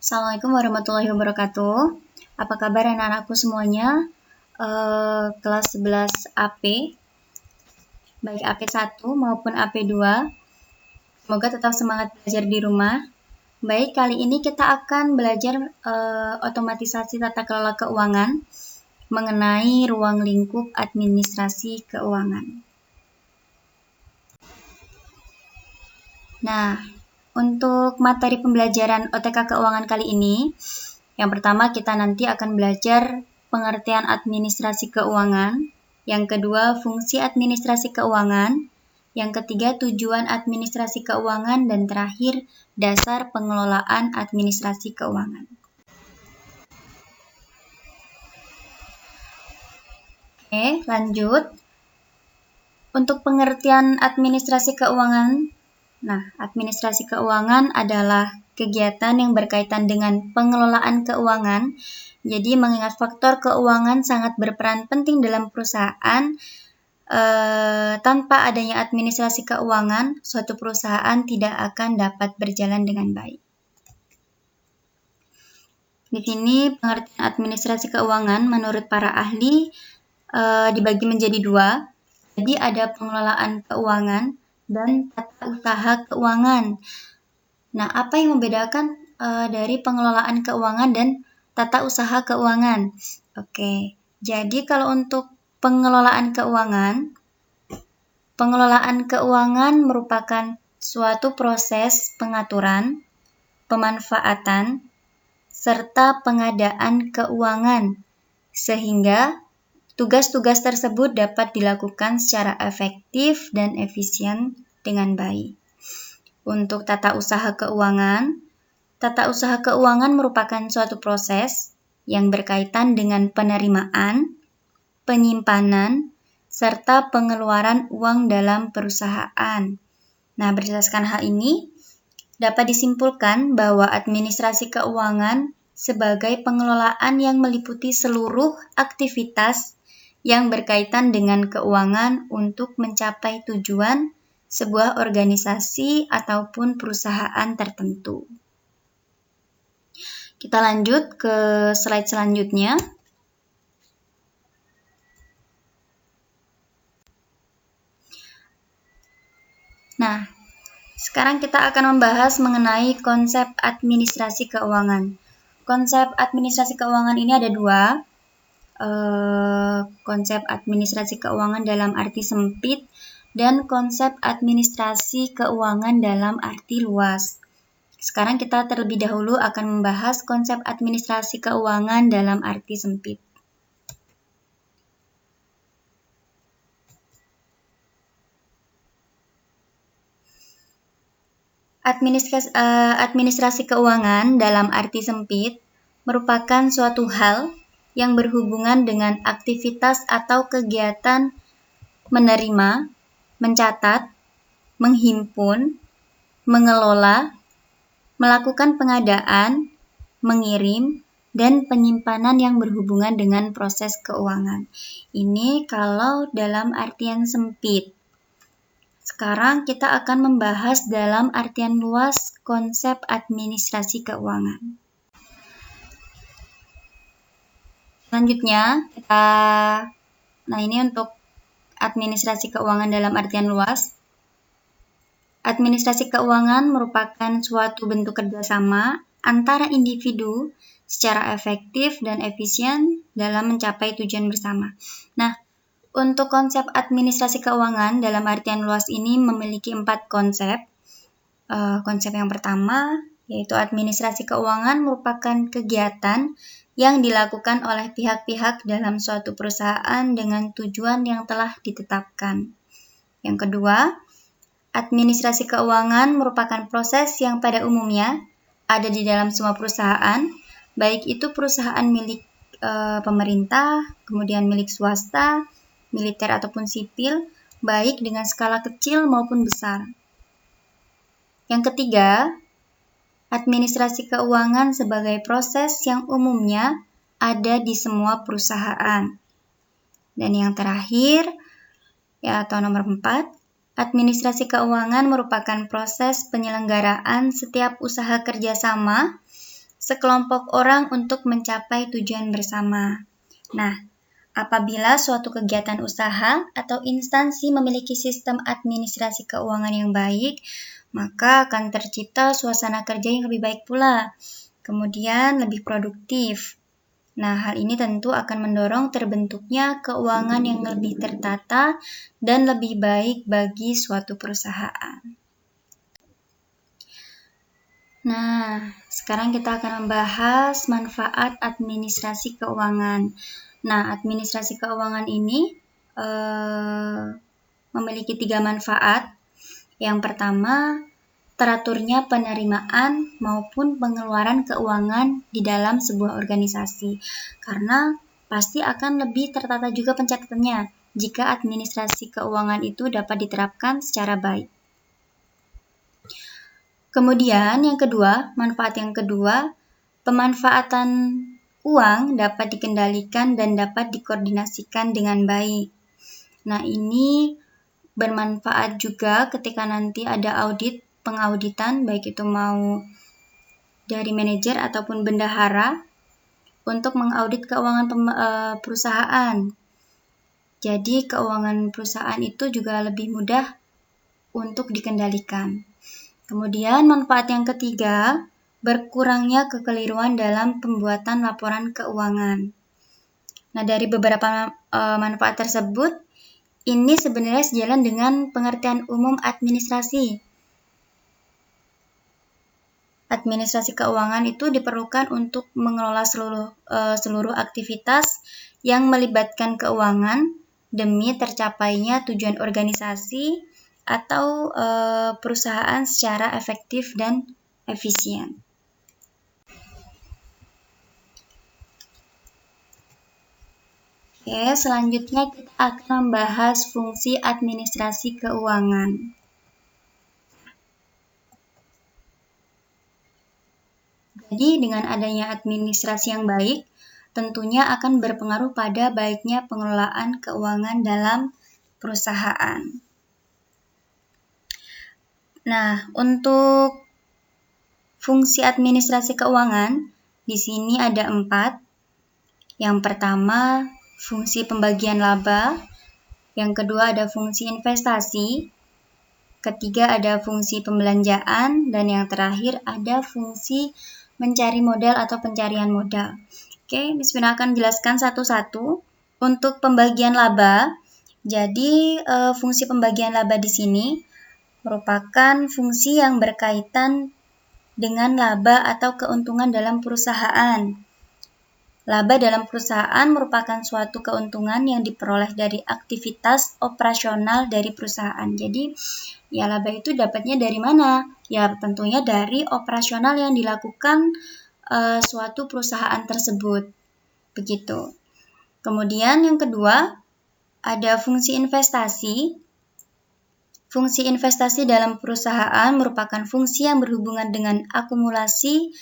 Assalamualaikum warahmatullahi wabarakatuh. Apa kabar anak-anakku semuanya? Kelas 11 AP, baik AP1 maupun AP2. Semoga tetap semangat belajar di rumah. Baik, kali ini kita akan belajar otomatisasi tata kelola keuangan mengenai ruang lingkup administrasi keuangan. Nah, untuk materi pembelajaran OTK keuangan kali ini, yang pertama kita nanti akan belajar pengertian administrasi keuangan, yang kedua fungsi administrasi keuangan, yang ketiga tujuan administrasi keuangan, dan terakhir dasar pengelolaan administrasi keuangan. Oke, lanjut. Untuk pengertian administrasi keuangan, administrasi keuangan adalah kegiatan yang berkaitan dengan pengelolaan keuangan. Jadi mengingat faktor keuangan sangat berperan penting dalam perusahaan, tanpa adanya administrasi keuangan, suatu perusahaan tidak akan dapat berjalan dengan baik. Di sini pengertian administrasi keuangan menurut para ahli dibagi menjadi dua. Jadi ada pengelolaan keuangan dan tata usaha keuangan. Nah, apa yang membedakan dari pengelolaan keuangan dan tata usaha keuangan? Oke, jadi kalau untuk pengelolaan keuangan merupakan suatu proses pengaturan, pemanfaatan, serta pengadaan keuangan, sehingga tugas-tugas tersebut dapat dilakukan secara efektif dan efisien dengan baik. Untuk tata usaha keuangan merupakan suatu proses yang berkaitan dengan penerimaan, penyimpanan, serta pengeluaran uang dalam perusahaan. Nah, berdasarkan hal ini, dapat disimpulkan bahwa administrasi keuangan sebagai pengelolaan yang meliputi seluruh aktivitas yang berkaitan dengan keuangan untuk mencapai tujuan sebuah organisasi ataupun perusahaan tertentu. Kita lanjut ke slide selanjutnya. Nah, sekarang kita akan membahas mengenai konsep administrasi keuangan. Konsep administrasi keuangan ini ada dua. Konsep administrasi keuangan dalam arti sempit dan konsep administrasi keuangan dalam arti luas. Sekarang kita terlebih dahulu akan membahas konsep administrasi keuangan dalam arti sempit. Administrasi keuangan dalam arti sempit merupakan suatu hal yang berhubungan dengan aktivitas atau kegiatan menerima, mencatat, menghimpun, mengelola, melakukan pengadaan, mengirim, dan penyimpanan yang berhubungan dengan proses keuangan. Ini kalau dalam artian sempit. Sekarang kita akan membahas dalam artian luas konsep administrasi keuangan. Selanjutnya, ini untuk administrasi keuangan dalam artian luas. Administrasi keuangan merupakan suatu bentuk kerjasama antara individu secara efektif dan efisien dalam mencapai tujuan bersama. Nah, untuk konsep administrasi keuangan dalam artian luas ini memiliki 4 konsep. Konsep yang pertama yaitu administrasi keuangan merupakan kegiatan yang dilakukan oleh pihak-pihak dalam suatu perusahaan dengan tujuan yang telah ditetapkan. Yang kedua, administrasi keuangan merupakan proses yang pada umumnya ada di dalam semua perusahaan, baik itu perusahaan milik pemerintah, kemudian milik swasta, militer ataupun sipil, baik dengan skala kecil maupun besar. Yang ketiga, administrasi keuangan sebagai proses yang umumnya ada di semua perusahaan. Dan yang terakhir, atau nomor 4, administrasi keuangan merupakan proses penyelenggaraan setiap usaha kerjasama sekelompok orang untuk mencapai tujuan bersama. Nah, apabila suatu kegiatan usaha atau instansi memiliki sistem administrasi keuangan yang baik, maka akan tercipta suasana kerja yang lebih baik pula, kemudian lebih produktif. Nah, hal ini tentu akan mendorong terbentuknya keuangan yang lebih tertata dan lebih baik bagi suatu perusahaan. Nah, sekarang kita akan membahas manfaat administrasi keuangan. Nah, administrasi keuangan ini memiliki 3 manfaat. Yang pertama, teraturnya penerimaan maupun pengeluaran keuangan di dalam sebuah organisasi. Karena pasti akan lebih tertata juga pencatatannya jika administrasi keuangan itu dapat diterapkan secara baik. Kemudian yang kedua, manfaat yang kedua, pemanfaatan uang dapat dikendalikan dan dapat dikoordinasikan dengan baik. Nah, ini bermanfaat juga ketika nanti ada audit, pengauditan, baik itu mau dari manajer ataupun bendahara, untuk mengaudit keuangan perusahaan. Jadi, keuangan perusahaan itu juga lebih mudah untuk dikendalikan. Kemudian manfaat yang ketiga, berkurangnya kekeliruan dalam pembuatan laporan keuangan. Nah, dari beberapa manfaat tersebut, ini sebenarnya sejalan dengan pengertian umum administrasi. Administrasi keuangan itu diperlukan untuk mengelola seluruh aktivitas yang melibatkan keuangan demi tercapainya tujuan organisasi atau perusahaan secara efektif dan efisien. Oke, selanjutnya kita akan membahas fungsi administrasi keuangan. Jadi, dengan adanya administrasi yang baik, tentunya akan berpengaruh pada baiknya pengelolaan keuangan dalam perusahaan. Nah, untuk fungsi administrasi keuangan, di sini ada 4. Yang pertama, fungsi pembagian laba. Yang kedua, ada fungsi investasi. Ketiga, ada fungsi pembelanjaan. Dan yang terakhir, ada fungsi mencari modal atau pencarian modal. Oke, Bismillah akan jelaskan satu-satu. Untuk pembagian laba, jadi fungsi pembagian laba di sini merupakan fungsi yang berkaitan dengan laba atau keuntungan dalam perusahaan. Laba dalam perusahaan merupakan suatu keuntungan yang diperoleh dari aktivitas operasional dari perusahaan. Jadi, ya laba itu dapatnya dari mana? Ya tentunya dari operasional yang dilakukan suatu perusahaan tersebut. Begitu. Kemudian yang kedua, ada fungsi investasi. Fungsi investasi dalam perusahaan merupakan fungsi yang berhubungan dengan akumulasi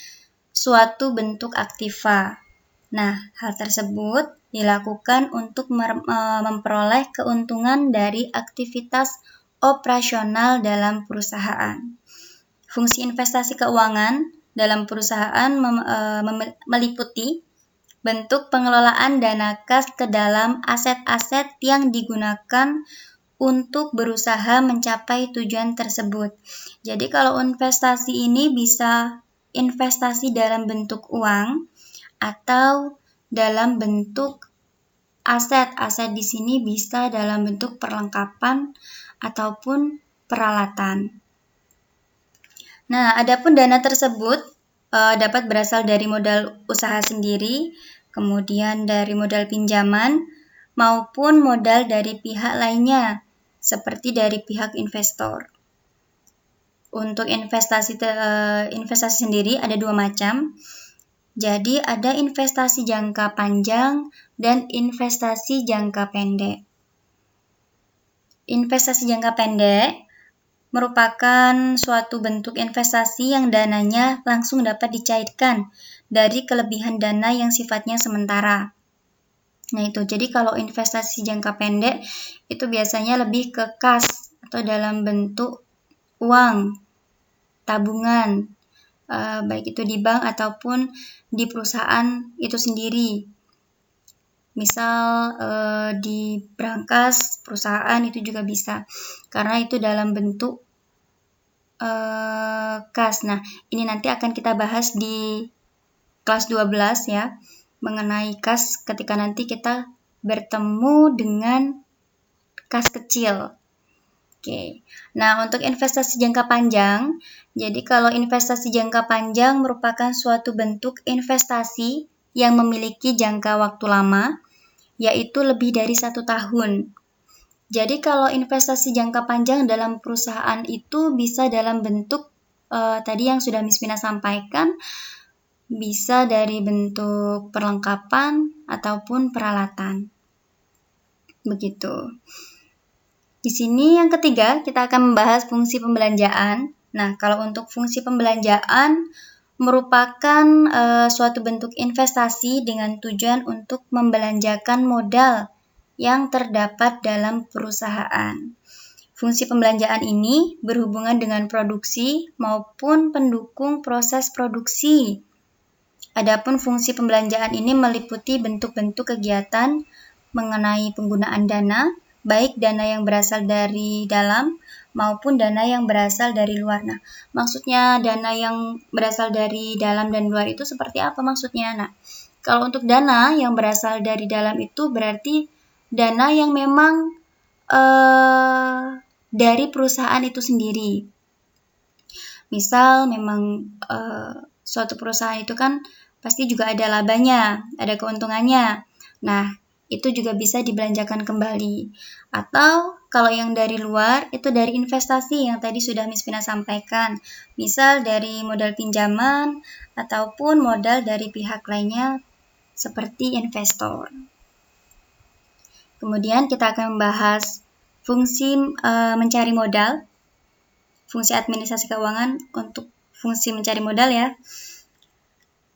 suatu bentuk aktiva. Nah, hal tersebut dilakukan untuk memperoleh keuntungan dari aktivitas operasional dalam perusahaan. Fungsi investasi keuangan dalam perusahaan meliputi bentuk pengelolaan dana kas ke dalam aset-aset yang digunakan untuk berusaha mencapai tujuan tersebut. Jadi kalau investasi ini bisa investasi dalam bentuk uang atau dalam bentuk aset. Aset di sini bisa dalam bentuk perlengkapan ataupun peralatan. Nah, adapun dana tersebut dapat berasal dari modal usaha sendiri, kemudian dari modal pinjaman, maupun modal dari pihak lainnya, seperti dari pihak investor. Untuk investasi sendiri ada 2 macam. Jadi ada investasi jangka panjang dan investasi jangka pendek. Investasi jangka pendek merupakan suatu bentuk investasi yang dananya langsung dapat dicairkan dari kelebihan dana yang sifatnya sementara. Nah itu, jadi kalau investasi jangka pendek itu biasanya lebih ke kas atau dalam bentuk uang, tabungan, baik itu di bank ataupun di perusahaan itu sendiri. Misal di brankas perusahaan itu juga bisa, karena itu dalam bentuk kas. Nah, ini nanti akan kita bahas di kelas 12 ya, mengenai kas ketika nanti kita bertemu dengan kas kecil. Oke. Nah, untuk investasi jangka panjang, jadi kalau investasi jangka panjang merupakan suatu bentuk investasi yang memiliki jangka waktu lama, yaitu lebih dari 1 tahun. Jadi kalau investasi jangka panjang dalam perusahaan itu bisa dalam bentuk tadi yang sudah Miss Vina sampaikan, bisa dari bentuk perlengkapan ataupun peralatan. Begitu. Di sini yang ketiga, kita akan membahas fungsi pembelanjaan. Nah, kalau untuk fungsi pembelanjaan merupakan suatu bentuk investasi dengan tujuan untuk membelanjakan modal yang terdapat dalam perusahaan. Fungsi pembelanjaan ini berhubungan dengan produksi maupun pendukung proses produksi. Adapun fungsi pembelanjaan ini meliputi bentuk-bentuk kegiatan mengenai penggunaan dana, baik dana yang berasal dari dalam maupun dana yang berasal dari luar. Nah, maksudnya dana yang berasal dari dalam dan luar itu seperti apa maksudnya? Nah, kalau untuk dana yang berasal dari dalam itu berarti dana yang memang dari perusahaan itu sendiri. Misal memang suatu perusahaan itu kan pasti juga ada labanya, ada keuntungannya. Nah, itu juga bisa dibelanjakan kembali. Atau kalau yang dari luar, itu dari investasi yang tadi sudah Miss Vina sampaikan. Misal dari modal pinjaman, ataupun modal dari pihak lainnya seperti investor. Kemudian kita akan membahas fungsi mencari modal, fungsi administrasi keuangan untuk fungsi mencari modal ya.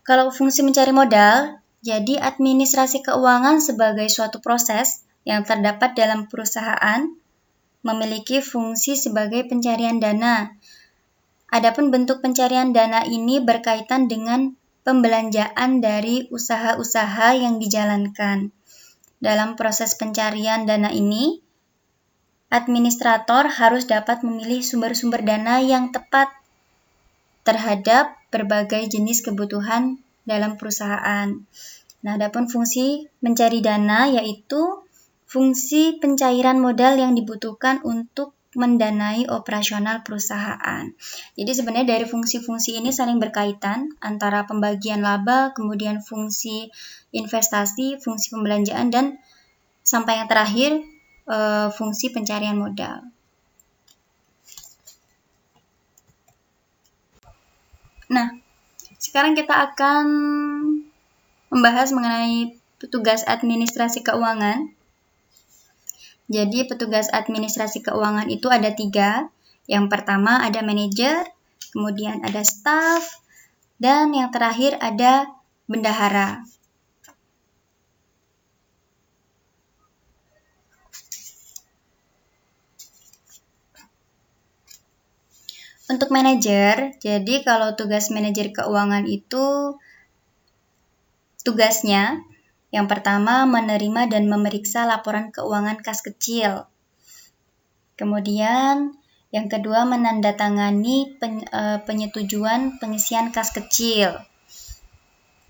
Kalau fungsi mencari modal, jadi administrasi keuangan sebagai suatu proses yang terdapat dalam perusahaan memiliki fungsi sebagai pencarian dana. Adapun bentuk pencarian dana ini berkaitan dengan pembelanjaan dari usaha-usaha yang dijalankan. Dalam proses pencarian dana ini, administrator harus dapat memilih sumber-sumber dana yang tepat terhadap berbagai jenis kebutuhan dalam perusahaan. Nah, adapun fungsi mencari dana yaitu fungsi pencairan modal yang dibutuhkan untuk mendanai operasional perusahaan. Jadi sebenarnya dari fungsi-fungsi ini saling berkaitan antara pembagian laba, kemudian fungsi investasi, fungsi pembelanjaan, dan sampai yang terakhir fungsi pencarian modal. Nah, sekarang kita akan membahas mengenai petugas administrasi keuangan. Jadi petugas administrasi keuangan itu ada 3. Yang pertama ada manajer, kemudian ada staff, dan yang terakhir ada bendahara. Untuk manajer, jadi kalau tugas manajer keuangan itu tugasnya yang pertama menerima dan memeriksa laporan keuangan kas kecil. Kemudian yang kedua menandatangani penyetujuan pengisian kas kecil.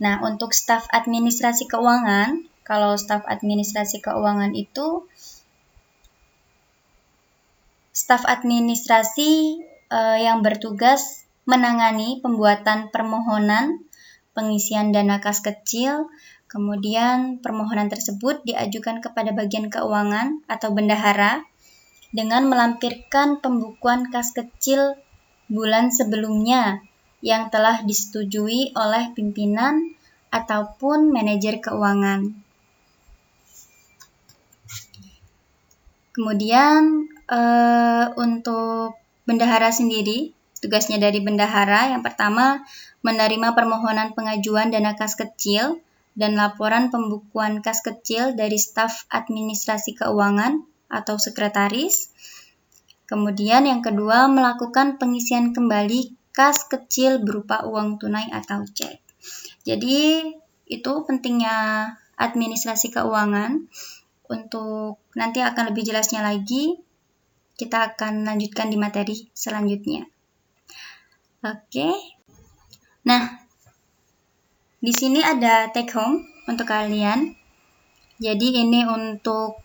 Nah, untuk staf administrasi keuangan, kalau staf administrasi keuangan itu staf administrasi yang bertugas menangani pembuatan permohonan pengisian dana kas kecil, kemudian permohonan tersebut diajukan kepada bagian keuangan atau bendahara dengan melampirkan pembukuan kas kecil bulan sebelumnya yang telah disetujui oleh pimpinan ataupun manajer keuangan. Kemudian untuk bendahara sendiri, tugasnya dari bendahara yang pertama menerima permohonan pengajuan dana kas kecil dan laporan pembukuan kas kecil dari staf administrasi keuangan atau sekretaris. Kemudian yang kedua melakukan pengisian kembali kas kecil berupa uang tunai atau cek. Jadi itu pentingnya administrasi keuangan. Untuk nanti akan lebih jelasnya lagi, kita akan lanjutkan di materi selanjutnya. Oke. Nah, di sini ada take home untuk kalian. Jadi ini untuk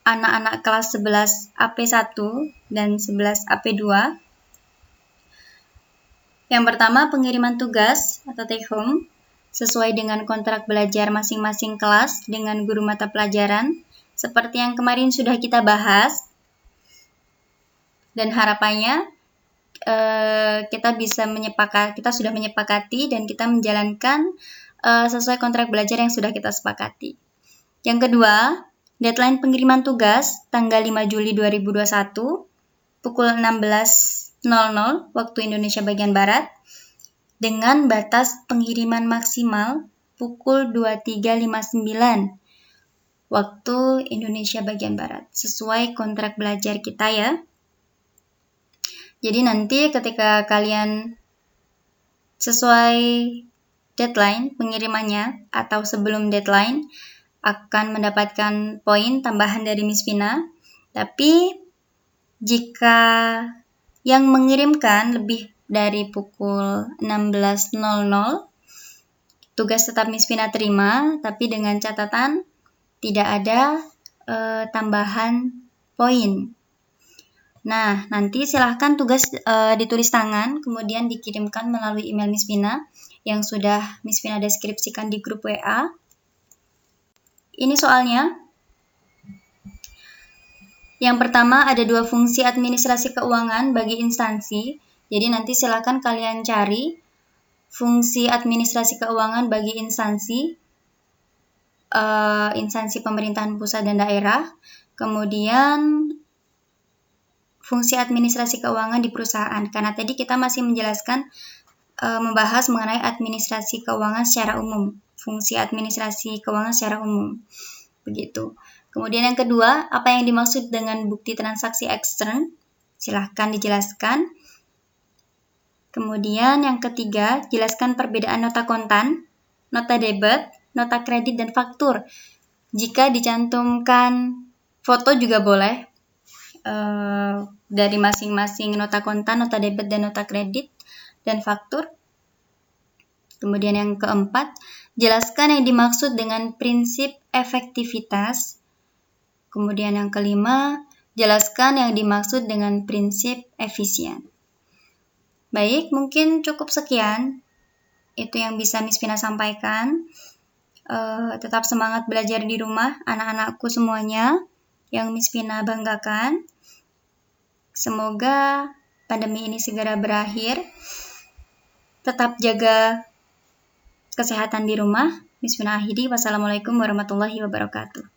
anak-anak kelas 11 AP1 dan 11 AP2. Yang pertama, pengiriman tugas atau take home sesuai dengan kontrak belajar masing-masing kelas dengan guru mata pelajaran, seperti yang kemarin sudah kita bahas. Dan harapannya kita sudah menyepakati dan kita menjalankan sesuai kontrak belajar yang sudah kita sepakati. Yang kedua, deadline pengiriman tugas tanggal 5 Juli 2021 pukul 16.00 waktu Indonesia bagian Barat, dengan batas pengiriman maksimal pukul 23.59 waktu Indonesia bagian Barat, sesuai kontrak belajar kita ya. Jadi nanti ketika kalian sesuai deadline pengirimannya atau sebelum deadline akan mendapatkan poin tambahan dari Miss Vina. Tapi jika yang mengirimkan lebih dari pukul 16.00, tugas tetap Miss Vina terima, tapi dengan catatan tidak ada tambahan poin. Nah, nanti silahkan tugas ditulis tangan, kemudian dikirimkan melalui email Miss Vina yang sudah Miss Vina deskripsikan di grup WA. Ini soalnya. Yang pertama, ada 2 fungsi administrasi keuangan bagi instansi. Jadi nanti silakan kalian cari fungsi administrasi keuangan bagi instansi pemerintahan pusat dan daerah. Kemudian fungsi administrasi keuangan di perusahaan. Karena tadi kita masih menjelaskan membahas mengenai administrasi keuangan secara umum. Fungsi administrasi keuangan secara umum. Begitu. Kemudian yang kedua, apa yang dimaksud dengan bukti transaksi ekstern? Silahkan dijelaskan. Kemudian yang ketiga, jelaskan perbedaan nota kontan, nota debit, nota kredit, dan faktur. Jika dicantumkan foto juga boleh dari masing-masing nota kontan, nota debit, dan nota kredit, dan faktur. Kemudian yang keempat, jelaskan yang dimaksud dengan prinsip efektivitas. Kemudian yang kelima, jelaskan yang dimaksud dengan prinsip efisien. Baik, mungkin cukup sekian. Itu yang bisa Miss Vina sampaikan. Tetap semangat belajar di rumah, anak-anakku semuanya yang Miss Vina banggakan. Semoga pandemi ini segera berakhir. Tetap jaga kesehatan di rumah. Miss Vina akhiri. Wassalamualaikum warahmatullahi wabarakatuh.